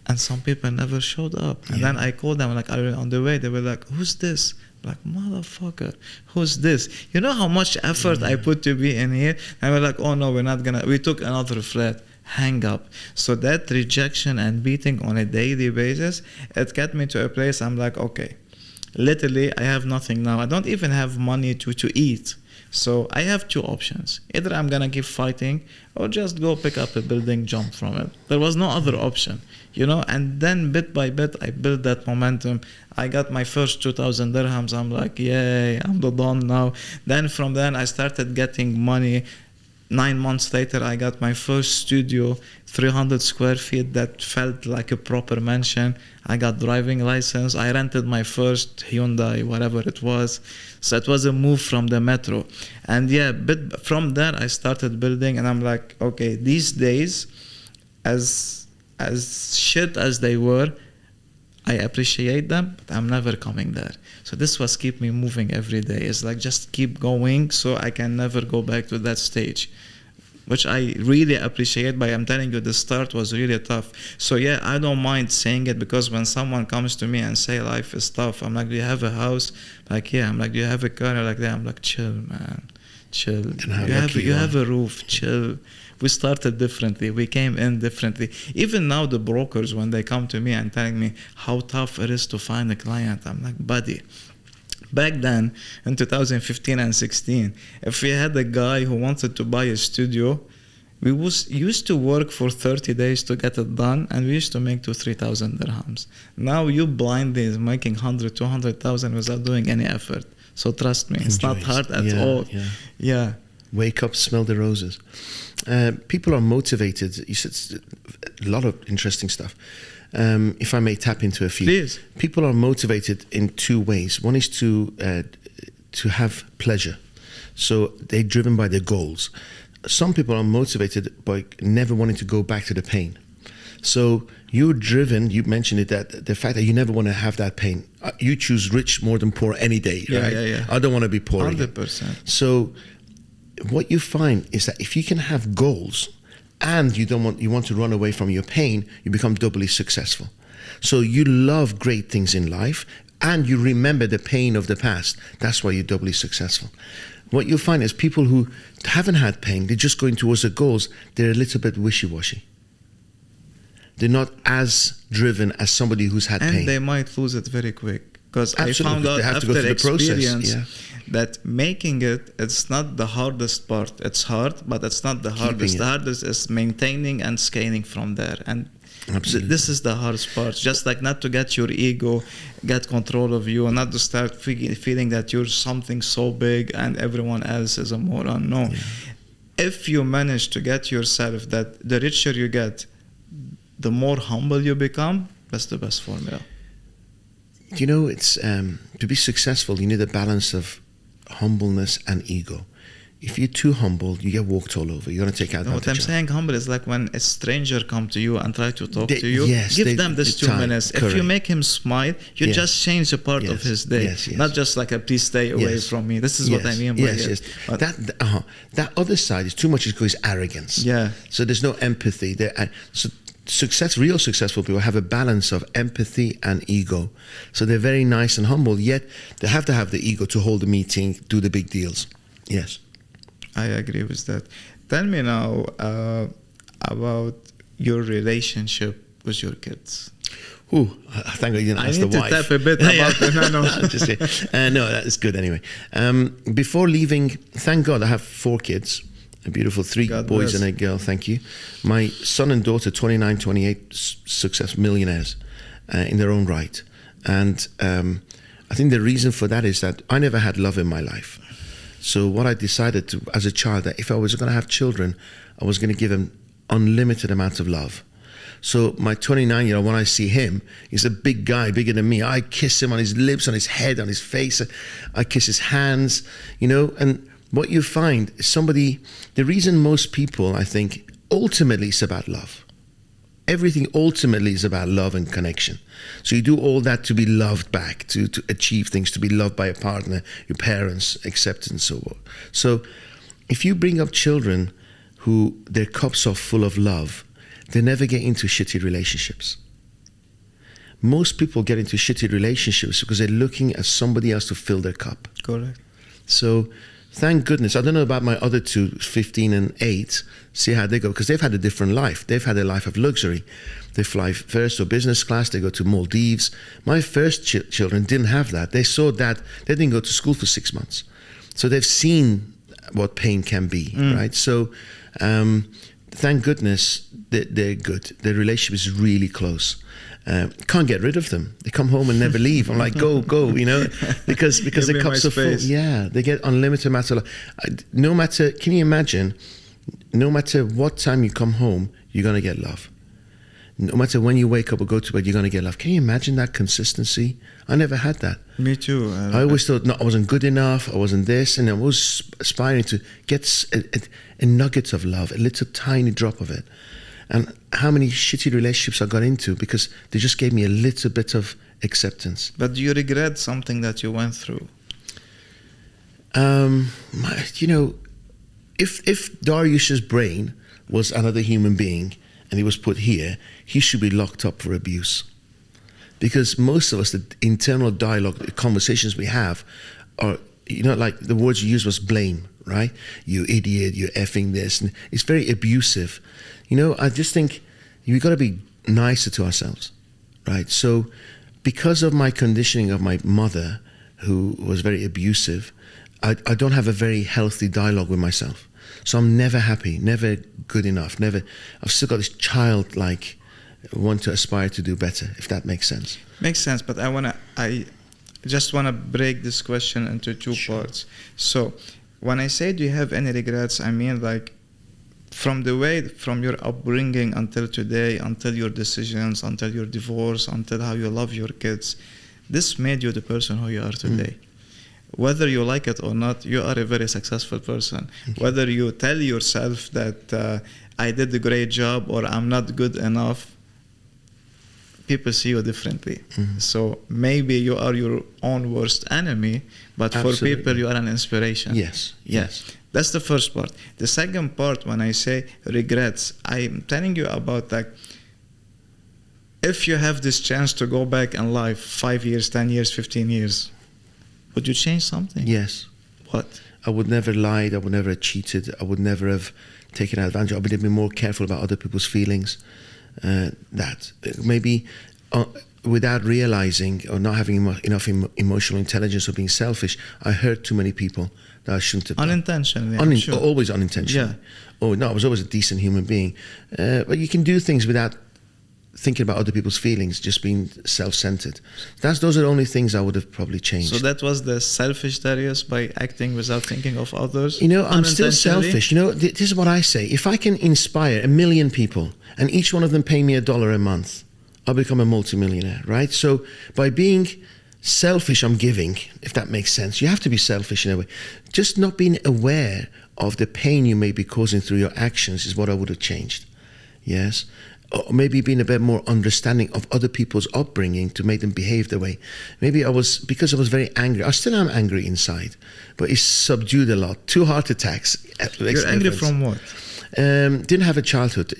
And some people never showed up. And then I called them, like, are you on the way? They were like, who's this? I'm like, motherfucker, who's this? You know how much effort I put to be in here? And we're like, oh no, we're not gonna. We took another flat. Hang up. So that rejection and beating on a daily basis, it got me to a place I'm like, okay, literally, I have nothing now. I don't even have money to eat. So I have two options. Either I'm gonna keep fighting or just go pick up a building, jump from it. There was no other option, you know. And then bit by bit, I built that momentum. I got my first 2,000 dirhams. I'm like, yay, I'm the don now. Then from then, I started getting money. 9 months later, I got my first studio, 300 square feet that felt like a proper mansion. I got driving license. I rented my first Hyundai, whatever it was. So it was a move from the metro. And yeah, but from there, I started building, and I'm like, okay, these days, as shit as they were, I appreciate them, but I'm never coming there. So this was keep me moving every day. It's like just keep going so I can never go back to that stage, which I really appreciate. But I'm telling you, the start was really tough. So yeah, I don't mind saying it, because when someone comes to me and say life is tough, I'm like, do you have a house? Like, yeah. I'm like, do you have a car? Like that. I'm like, chill, man, chill. You have a roof, chill. We started differently. We came in differently. Even now, the brokers, when they come to me and telling me how tough it is to find a client, I'm like, buddy, back then, in 2015 and 16, if we had a guy who wanted to buy a studio, we used to work for 30 days to get it done, and we used to make 2,000-3,000 dirhams. Now you blindly is making 100, 200,000 without doing any effort. So trust me, it's not hard at all. Yeah. Wake up, smell the roses. People are motivated. You said a lot of interesting stuff. If I may tap into a few. Please. People are motivated in two ways. One is to have pleasure. So they're driven by their goals. Some people are motivated by never wanting to go back to the pain. So you're driven, you mentioned it, that the fact that you never want to have that pain. You choose rich more than poor any day, right? Yeah. I don't want to be poor 100%. again. So what you find is that if you can have goals and you want to run away from your pain, you become doubly successful. So you love great things in life and you remember the pain of the past. That's why you're doubly successful. What you'll find is people who haven't had pain, they're just going towards their goals, they're a little bit wishy-washy. They're not as driven as somebody who's had pain. And they might lose it very quick. Because I found out they have after to go through experience the process, that making it's not the hardest part. It's hard, but it's not the hardest. The hardest is maintaining and scaling from there. And this is the hardest part. Just like not to get your ego, get control of you, and not to start feeling that you're something so big and everyone else is a moron. No. Yeah. If you manage to get yourself that the richer you get, the more humble you become, that's the best formula. You know, it's to be successful, you need a balance of humbleness and ego. If you're too humble, you get walked all over. You're going to take advantage of. What I'm saying humble is like when a stranger come to you and try to talk to you, give them this 2 minutes. Correct. If you make him smile, you just change a part of his day. Not just like please stay away from me. This is what I mean by it. That other side is too much is arrogance. Yeah. So there's no empathy there. So real successful people have a balance of empathy and ego. So they're very nice and humble, yet they have to have the ego to hold a meeting, do the big deals. Yes. I agree with that. Tell me now about your relationship with your kids. Ooh, thank God you didn't ask the wife. I need to tap a bit about it. No, that's good anyway. Before leaving, thank God I have 4 kids. A beautiful 3 boys and a girl, thank you. My son and daughter, 29, 28, success millionaires in their own right. And I think the reason for that is that I never had love in my life. So what I decided to, as a child, that if I was going to have children, I was going to give them unlimited amounts of love. So my 29-year-old, when I see him, he's a big guy, bigger than me. I kiss him on his lips, on his head, on his face. I kiss his hands, and what you find is the reason most people, I think, ultimately is about love. Everything ultimately is about love and connection. So you do all that to be loved back, to achieve things, to be loved by a partner, your parents, acceptance, so on. So if you bring up children who their cups are full of love, they never get into shitty relationships. Most people get into shitty relationships because they're looking at somebody else to fill their cup. Correct. So thank goodness. I don't know about my other 2, 15 and 8, see how they go, because they've had a different life. They've had a life of luxury. They fly first or business class, they go to Maldives. My first children didn't have that. They saw that, they didn't go to school for 6 months. So they've seen what pain can be, right? So thank goodness they're good. Their relationship is really close. Can't get rid of them. They come home and never leave. I'm like, go, because their cups are full. Yeah, they get unlimited amounts of love. Can you imagine, no matter what time you come home, you're going to get love. No matter when you wake up or go to bed, you're going to get love. Can you imagine that consistency? I never had that. Me too. I always thought, no, I wasn't good enough, I wasn't this, and I was aspiring to get a nugget of love, a little tiny drop of it. And how many shitty relationships I got into because they just gave me a little bit of acceptance. But do you regret something that you went through? If Darius's brain was another human being and he was put here, he should be locked up for abuse. Because most of us, the internal dialogue, the conversations we have are, like the words you used was blame, right? You idiot, you're effing this. And it's very abusive. I just think we've got to be nicer to ourselves, right? So because of my conditioning of my mother, who was very abusive, I don't have a very healthy dialogue with myself. So I'm never happy, never good enough, I've still got this childlike want to aspire to do better, if that makes sense. Makes sense, but I just want to break this question into two parts. So when I say do you have any regrets, I mean like from your upbringing until today, until your decisions, until your divorce, until how you love your kids, this made you the person who you are today. Whether you like it or not, you are a very successful person. Whether you tell yourself that I did a great job or I'm not good enough, people see you differently. So maybe you are your own worst enemy, but Absolutely. For people you are an inspiration. Yes. That's the first part. The second part, when I say regrets, I'm telling you about like, if you have this chance to go back in life 5 years, 10 years, 15 years, would you change something? Yes. What? I would never have lied. I would never have cheated. I would never have taken advantage. I would have been more careful about other people's feelings. Maybe without realizing or not having enough emotional intelligence or being selfish, I hurt too many people that I shouldn't have done. Unintentionally. Sure. Always unintentionally. Yeah. Oh, no, I was always a decent human being. But you can do things without thinking about other people's feelings, just being self-centered. Those are the only things I would have probably changed. So that was the selfish Darius, by acting without thinking of others? I'm still selfish. This is what I say. If I can inspire 1 million people and each one of them pay me $1 a month, I'll become a multimillionaire, right? So by being selfish, I'm giving, if that makes sense. You have to be selfish in a way. Just not being aware of the pain you may be causing through your actions is what I would have changed. Yes? Or maybe being a bit more understanding of other people's upbringing to make them behave the way. Maybe because I was very angry. I still am angry inside, but it's subdued a lot. 2 heart attacks. You're angry from what? Didn't have a childhood.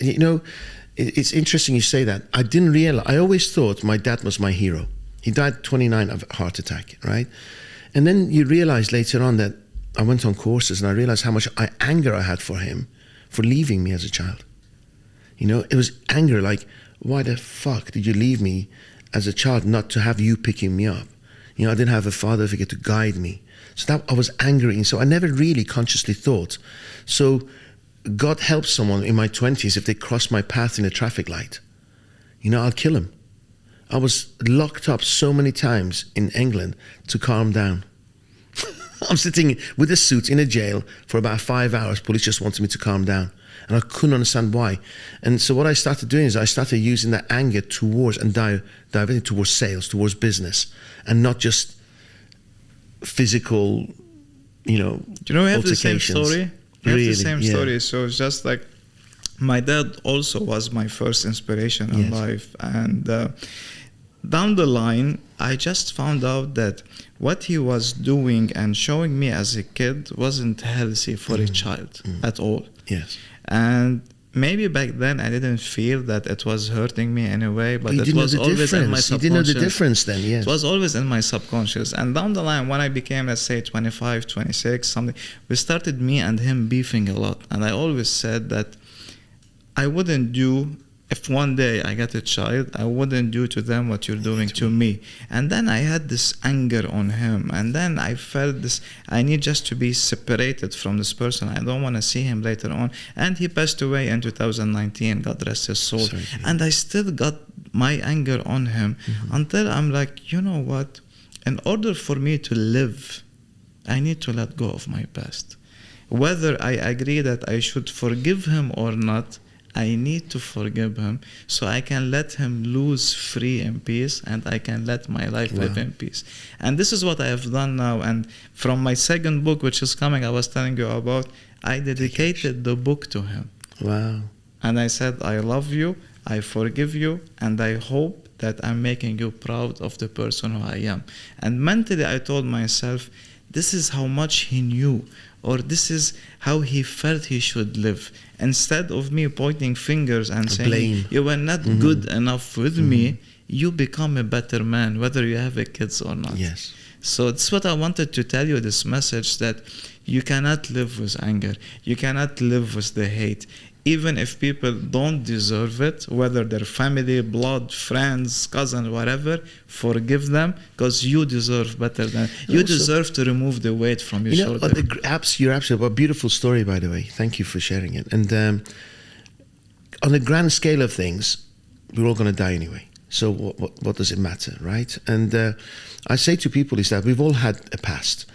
It's interesting you say that. I didn't realize. I always thought my dad was my hero. He died 29 of a heart attack, right? And then you realize later on that I went on courses and I realized how much anger I had for him for leaving me as a child. It was anger, like, why the fuck did you leave me as a child not to have you picking me up? I didn't have a father figure to guide me. So that I was angry, and so I never really consciously thought. So God help someone in my 20s if they cross my path in a traffic light. I'll kill them. I was locked up so many times in England to calm down. I'm sitting with a suit in a jail for about 5 hours. Police just wanted me to calm down. And I couldn't understand why. And so what I started doing is I started using that anger towards and diverting towards sales, towards business, and not just physical, we have the same story. We have the same story. So it's just like my dad also was my first inspiration in life. And down the line, I just found out that what he was doing and showing me as a kid wasn't healthy for a child at all. Yes. And maybe back then I didn't feel that it was hurting me in a way, but it was always in my subconscious. You didn't know the difference then, yes. It was always in my subconscious. And down the line, when I became, let's say, 25, 26, something, we started, me and him, beefing a lot. And I always said that I wouldn't do, if one day I get a child, I wouldn't do to them what you're doing to me. And then I had this anger on him. And then I felt this, I need just to be separated from this person. I don't want to see him later on. And he passed away in 2019, God rest his soul. Sorry. And I still got my anger on him until I'm like, you know what? In order for me to live, I need to let go of my past. Whether I agree that I should forgive him or not, I need to forgive him so I can let him lose free in peace, and I can let my life live in peace. And this is what I have done now. And from my second book, which is coming, I was telling you about, I dedicated the book to him. Wow. And I said, I love you, I forgive you, and I hope that I'm making you proud of the person who I am. And mentally, I told myself, this is how much he knew, or this is how he felt he should live. Instead of me pointing fingers and saying, blame. You were not good enough with me, you become a better man, whether you have a kids or not. Yes. So that's what I wanted to tell you, this message, that you cannot live with anger. You cannot live with the hate. Even if people don't deserve it, whether they're family, blood, friends, cousin, whatever, forgive them, because you deserve better than... You Also, deserve to remove the weight from your shoulder. You're absolutely... A beautiful story, by the way. Thank you for sharing it. And on the grand scale of things, we're all going to die anyway. So what does it matter, right? And I say to people is that we've all had a past.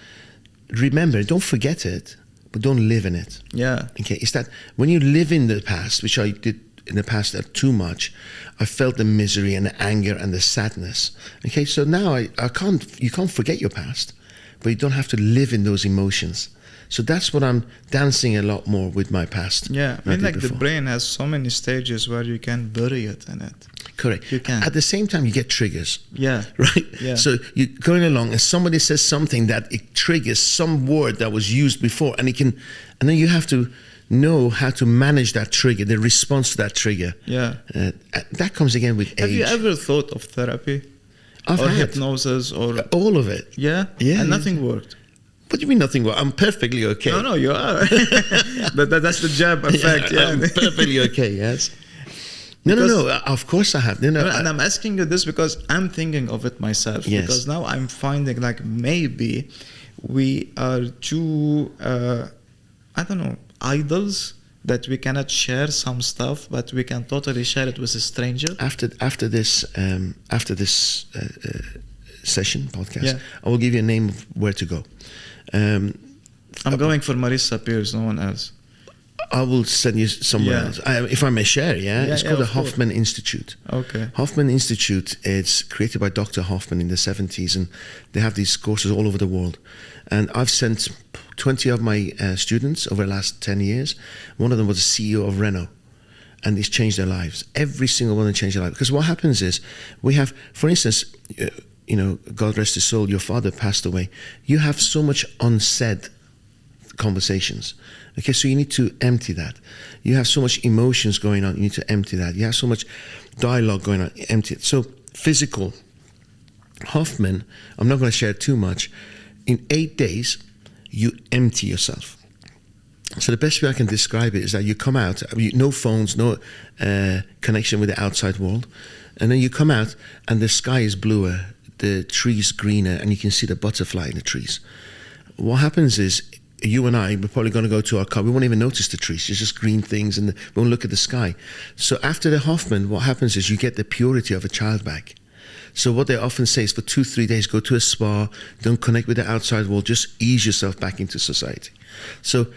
Remember, don't forget it, but don't live in it. Yeah. Okay, it's that when you live in the past, which I did in the past too much, I felt the misery and the anger and the sadness. Okay, so now you can't forget your past, but you don't have to live in those emotions. So that's what I'm dancing a lot more with my past. Yeah, I mean, like the brain has so many stages where you can bury it in it. Correct. You can. At the same time, you get triggers. Yeah. Right? Yeah. So you're going along and somebody says something that it triggers some word that was used before, and then you have to know how to manage that trigger, the response to that trigger. Yeah. That comes again with age. Have you ever thought of therapy? I've or had hypnosis or... all of it. Yeah? Yeah. And nothing worked? What do you mean nothing? Well, I'm perfectly okay. No, you are. That's the jab effect. Yeah. I'm perfectly okay, yes. No, of course I have. And I'm asking you this because I'm thinking of it myself. Yes. Because now I'm finding like maybe we are too, idols, that we cannot share some stuff, but we can totally share it with a stranger. After this session podcast, Yeah. I will give you a name of where to go. I'm going for Marissa Peers, no one else. I will send you somewhere else. If I may share, it's called the Hoffman Institute. Okay. Hoffman Institute, it's created by Dr. Hoffman in the 70s, and they have these courses all over the world. And I've sent 20 of my students over the last 10 years. One of them was the CEO of Renault, and it's changed their lives. Every single one of them changed their life. Because what happens is, we have, for instance, God rest his soul, your father passed away. You have so much unsaid conversations. Okay, so you need to empty that. You have so much emotions going on, you need to empty that. You have so much dialogue going on, empty it. So physical. Hoffman, I'm not going to share too much. In 8 days, you empty yourself. So the best way I can describe it is that you come out, no phones, no connection with the outside world, and then you come out and the sky is bluer, the trees greener, and you can see the butterfly in the trees. What happens is, you and I, we're probably going to go to our car. We won't even notice the trees. It's just green things, and we won't look at the sky. So after the Hoffman, what happens is you get the purity of a child back. So what they often say is for 2-3 days, go to a spa, don't connect with the outside world, just ease yourself back into society. So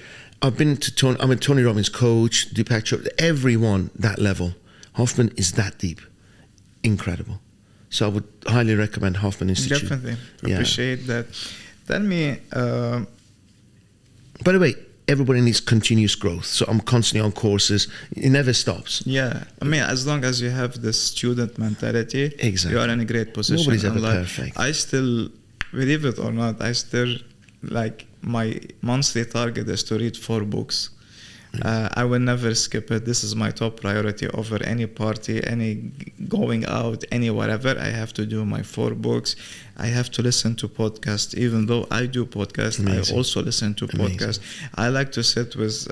I'm a Tony Robbins coach, Deepak Chopra, everyone that level. Hoffman is that deep. Incredible. So I would highly recommend Hoffman Institute. Definitely. Appreciate that. Tell me... By the way, everybody needs continuous growth. So I'm constantly on courses. It never stops. Yeah. I mean, as long as you have the student mentality, exactly, you are in a great position. Nobody's ever perfect. I still, believe it or not, like my monthly target is to read 4 books. I will never skip it. This is my top priority over any party, any going out, any whatever. I have to do my 4 books. I have to listen to podcasts. Even though I do podcasts, I also listen to podcasts. I like to sit with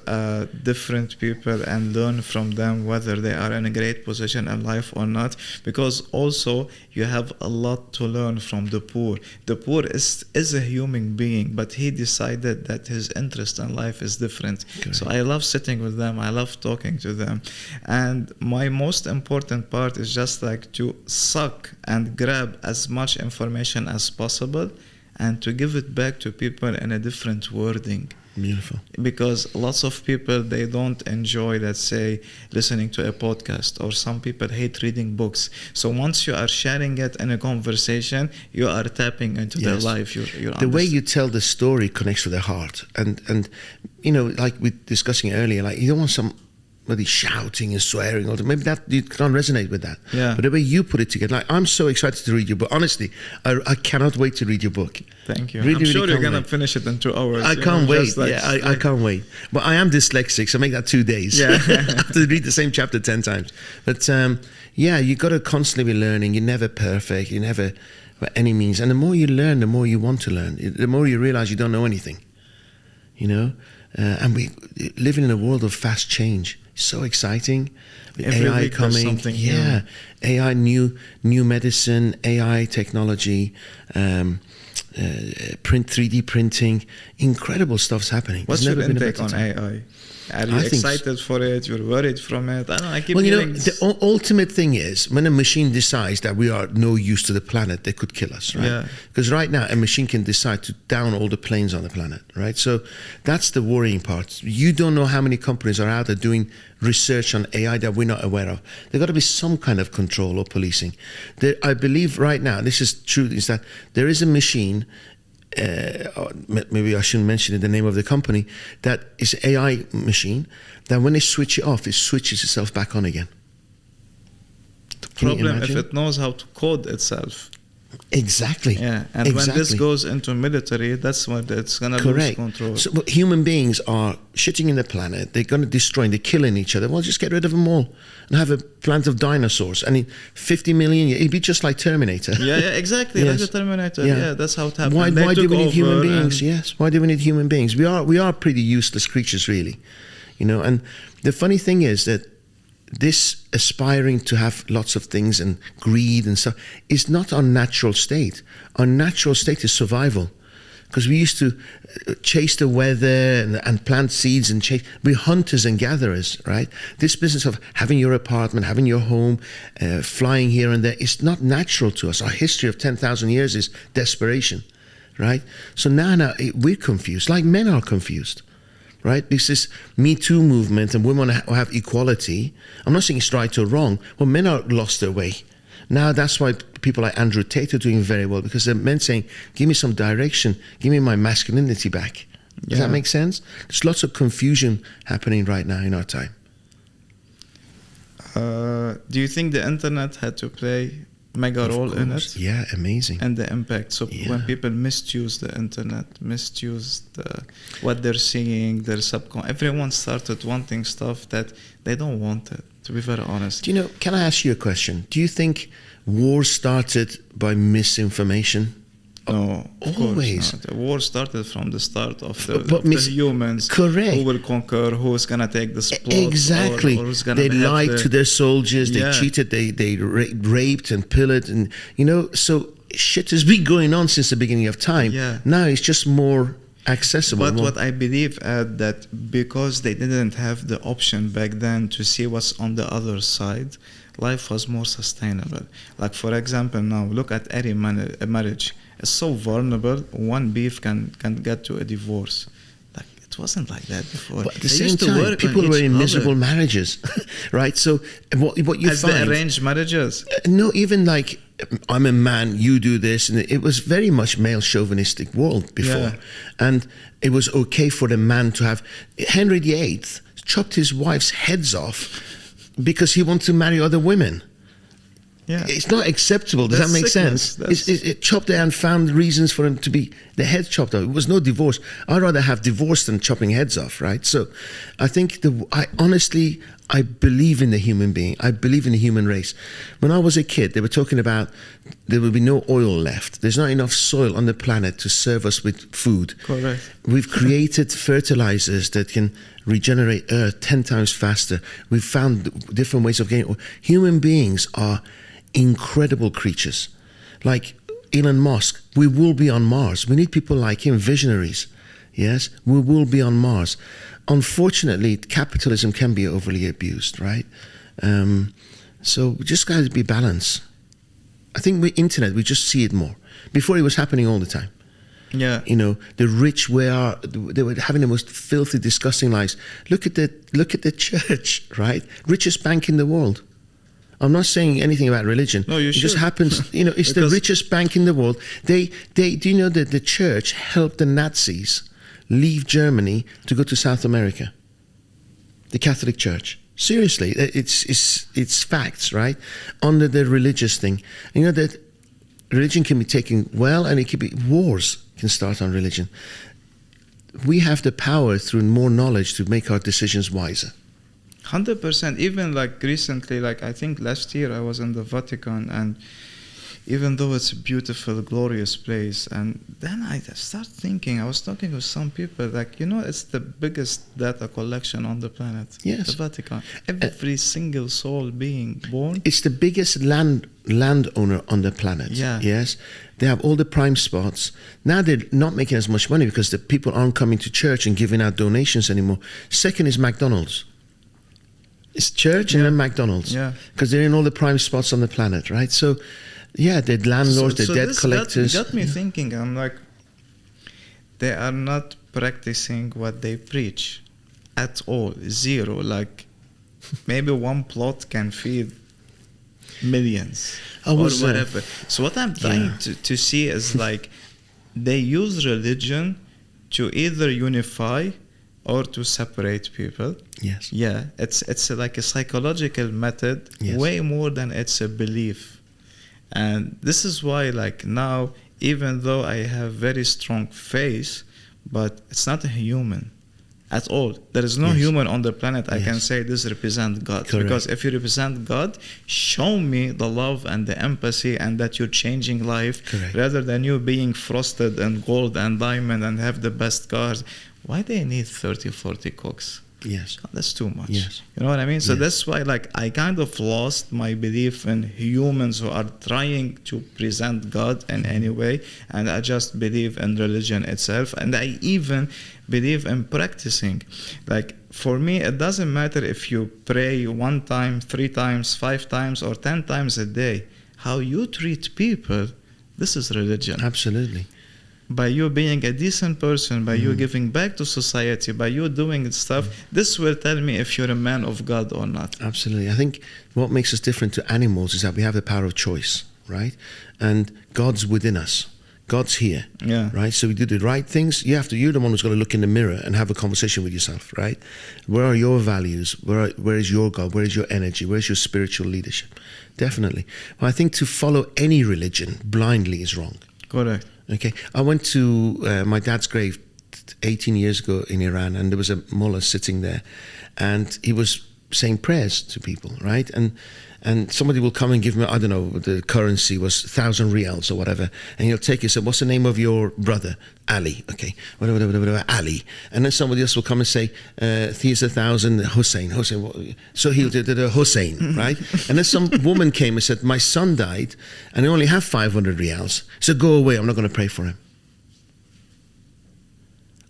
different people and learn from them, whether they are in a great position in life or not, because also you have a lot to learn from the poor. The poor is a human being, but he decided that his interest in life is different. Okay. So I love sitting with them. I love talking to them. And my most important part is just like to suck and grab as much information as possible and to give it back to people in a different wording. Beautiful. Because lots of people, they don't enjoy, let's say, listening to a podcast, or some people hate reading books. So once you are sharing it in a conversation, you are tapping into their life. You're the way you tell the story connects with their heart. And like we were discussing earlier, like you don't want somebody shouting and swearing. Maybe that you can't resonate with that. Yeah. But the way you put it together, like, I'm so excited to read your book. Honestly, I cannot wait to read your book. Thank you. Really, I'm sure really you're can't gonna wait. finish it in 2 hours. I you can't know, wait. just like- I can't wait. But I am dyslexic, so make that 2 days. Yeah. I have to read the same chapter 10 times. But yeah, you got to constantly be learning. You're never perfect. You're never by any means. And the more you learn, the more you want to learn. The more you realize you don't know anything. You know, and we living in a world of fast change. So exciting. With Every AI week there's coming, something yeah, AI, new medicine, AI technology, print 3D printing, incredible stuff's happening. What's There's your never been a intake better on time. AI? Are you I think excited for it? You're worried from it? I don't know. I keep Well, you know, hearing the ultimate thing is when a machine decides that we are no use to the planet, they could kill us, right? Yeah. Because right now, a machine can decide to down all the planes on the planet, right? So that's the worrying part. You don't know how many companies are out there doing research on AI that we're not aware of. There's got to be some kind of control or policing. I believe right now, this is true, is that there is a machine, maybe I shouldn't mention the name of the company, that is an AI machine that when they switch it off, it switches itself back on again. the Can you problem if imagine? it knows how to code itself. Exactly. Yeah, and when this goes into military, that's when it's gonna lose Correct. control. So but human beings are shitting in the planet. They're going to destroy. They're killing each other. Well, just get rid of them all and have a planet of dinosaurs. And in 50 million, it'd be just like Terminator. yeah, exactly. Yes. Like the Terminator. Yeah. Yeah, that's how it happened. Why They do took we need human over beings? and- Yes. Why do we need human beings? We are pretty useless creatures, really. You know. And the funny thing is that this aspiring to have lots of things and greed and stuff is not our natural state. Our natural state is survival. Because we used to chase the weather and plant seeds and chase. We're hunters and gatherers, right? This business of having your apartment, having your home, flying here and there, is not natural to us. Our history of 10,000 years is desperation, right? So now we're confused, like men are confused. Right? This Me Too movement and women have equality. I'm not saying it's right or wrong. Well, men are lost their way. Now that's why people like Andrew Tate are doing very well, because they're men saying, give me some direction, give me my masculinity back. Does that make sense? There's lots of confusion happening right now in our time. Do you think the internet had to play mega role in it? Yeah, amazing. And the impact. So Yeah. when people misuse the internet, misuse what they're seeing, their everyone started wanting stuff that they don't want it, to be very honest. Do you know, can I ask you a question? Do you think war started by misinformation? No, of Always. course not. The war started from the start of the humans. Correct. Who will conquer, who's going to take the plot. Exactly. Or who's gonna They have lied to their soldiers, they Yeah. cheated, they raped and pillaged. And, you know, so shit has been going on since the beginning of time. Yeah. Now it's just more accessible. But more- what I believe that because they didn't have the option back then to see what's on the other side, life was more sustainable. Like for example, now look at any marriage. It's so vulnerable. One beef can get to a divorce. Like it wasn't like that before. But at the They same used to time, work people on were each in other. miserable marriages, right? So what you As find... the arranged marriages. No, even like, I'm a man, you do this. And it was very much male chauvinistic world before. Yeah. And it was okay for the man to have... Henry VIII chopped his wife's heads off because he wanted to marry other women. Yeah. It's not acceptable. Does That's that make sickness. sense? It chopped there and found reasons for him to be the head chopped off. It was no divorce. I'd rather have divorce than chopping heads off, right? So I think I believe in the human being. I believe in the human race. When I was a kid, they were talking about there will be no oil left. There's not enough soil on the planet to serve us with food. Correct. We've created fertilizers that can regenerate earth 10 times faster. We've found different ways of getting oil. Human beings are incredible creatures. Like Elon Musk, we will be on Mars. We need people like him, visionaries. Yes, we will be on Mars. Unfortunately, capitalism can be overly abused, right? So we just got to be balanced. I think with internet, we just see it more. Before it was happening all the time. Yeah. You know, the rich they were having the most filthy, disgusting lives. Look at the church, right? Richest bank in the world. I'm not saying anything about religion. No, you It just should. happens, you know, it's the Because- richest bank in the world. Do you know that the church helped the Nazis leave Germany to go to South America? The Catholic Church. Seriously, it's facts, right? Under the religious thing, you know that religion can be taken well, and it can be wars can start on religion. We have the power through more knowledge to make our decisions wiser. 100%. Even like recently, like I think last year I was in the Vatican, and even though it's a beautiful, glorious place, and then I start thinking, I was talking with some people, like, it's the biggest data collection on the planet. Yes. The Vatican. Every single soul being born. It's the biggest landowner on the planet. Yeah. Yes. They have all the prime spots. Now they're not making as much money because the people aren't coming to church and giving out donations anymore. Second is McDonald's. It's church and then McDonald's. Yeah. Because they're in all the prime spots on the planet, right? So, yeah, they're landlords, they're debt collectors. Got me thinking. I'm like, they are not practicing what they preach at all. Zero. Like, maybe one plot can feed millions or whatever. So what I'm trying to see is like, they use religion to either unify or to separate people. Yes. Yeah, it's like a psychological method, way more than it's a belief. And this is why, like, now, even though I have very strong faith, but it's not a human at all. There is no human on the planet I can say this represents God. Correct. Because if you represent God, show me the love and the empathy and that you're changing life. Correct. Rather than you being frosted and gold and diamond and have the best cars. Why they need 30, 40 cooks? Yes. That's too much. Yes. You know what I mean? So that's why, like, I kind of lost my belief in humans who are trying to present God in any way, and I just believe in religion itself, and I even believe in practicing. Like, for me, it doesn't matter if you pray 1 time, 3 times, 5 times, or 10 times a day. How you treat people, this is religion. Absolutely. By you being a decent person, by you giving back to society, by you doing stuff, this will tell me if you're a man of God or not. Absolutely. I think what makes us different to animals is that we have the power of choice, right? And God's within us. God's here, right? So we do the right things. You're the one who's got to look in the mirror and have a conversation with yourself, right? Where are your values? Where is your God? Where is your energy? Where is your spiritual leadership? Definitely. Well, I think to follow any religion blindly is wrong. Correct. Okay. I went to my dad's grave 18 years ago in Iran, and there was a mullah sitting there, and he was saying prayers to people, right? And somebody will come and give me, I don't know, the currency was 1,000 riyals or whatever, and he'll take it, say, what's the name of your brother? Ali, okay, whatever, Ali. And then somebody else will come and say, here's 1,000 Hussein. So he'll do the Hussein, right? And then some woman came and said, my son died, and I only have 500 riyals. So go away, I'm not going to pray for him.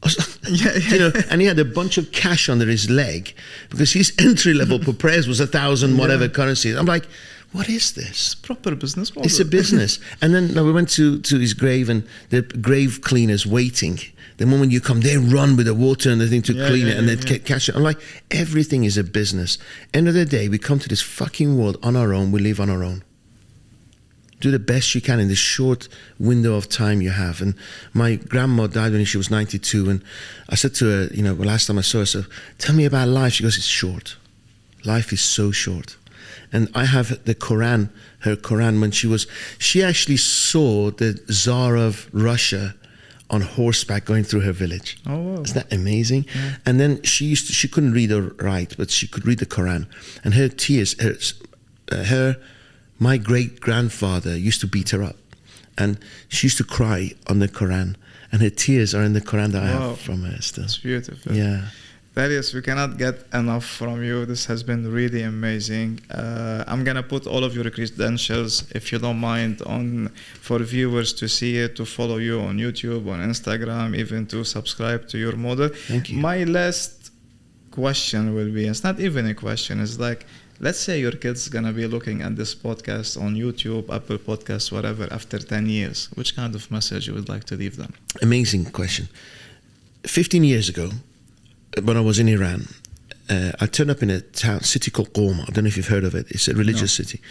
And he had a bunch of cash under his leg because his entry level for prayers was 1,000 whatever currency. I'm like, what is this? It's proper business model. It's a business. And then we went to his grave, and the grave cleaners waiting. The moment you come, they run with the water and the thing to clean it, and they catch it. I'm like, everything is a business. End of the day, we come to this fucking world on our own. We live on our own. Do the best you can in this short window of time you have. And my grandma died when she was 92, and I said to her, last time I saw her, so tell me about life. She goes, it's short. Life is so short. And I have the Quran, her Quran, when she actually saw the Tsar of Russia on horseback going through her village. Oh, wow. Isn't that amazing? Yeah. And then she couldn't read or write, but she could read the Quran. And her tears, my great-grandfather used to beat her up, and she used to cry on the Quran, and her tears are in the Quran that I have from her still. It's beautiful. Yeah. Thaddeus, we cannot get enough from you. This has been really amazing. I'm going to put all of your credentials, if you don't mind, on for viewers to see it, to follow you on YouTube, on Instagram, even to subscribe to your model. Thank you. My last question will be, it's not even a question, it's like, let's say your kid's going to be looking at this podcast on YouTube, Apple Podcasts, whatever, after 10 years. Which kind of message you would like to leave them? Amazing question. 15 years ago, when I was in Iran, I turned up in a city called Qom. I don't know if you've heard of it. It's a religious city.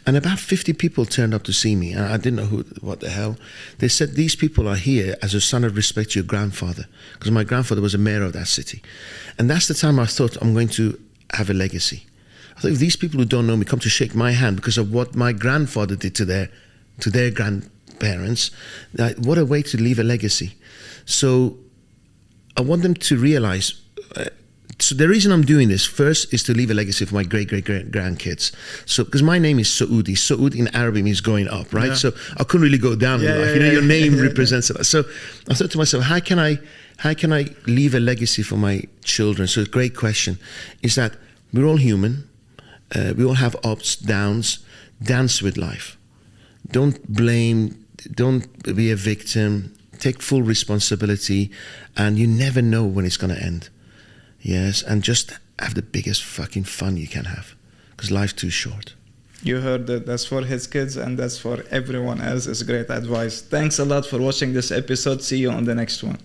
And about 50 people turned up to see me. And I didn't know what the hell. They said, these people are here as a sign of respect to your grandfather. Because my grandfather was a mayor of that city. And that's the time I thought, I'm going to have a legacy. I thought, if these people who don't know me come to shake my hand because of what my grandfather did to their grandparents, what a way to leave a legacy. So I want them to realize. So the reason I'm doing this first is to leave a legacy for my great-great-grandkids. So because my name is Saudi. Saud in Arabic means going up, right? Yeah. So I couldn't really go down in life. Your name represents it. So I thought to myself, how can I leave a legacy for my children? So a great question is that we're all human. We all have ups, downs. Dance with life. Don't blame. Don't be a victim. Take full responsibility, and you never know when it's going to end. Yes, and just have the biggest fucking fun you can have, because life's too short. You heard that. That's for his kids, and that's for everyone else. It's great advice. Thanks a lot for watching this episode. See you on the next one.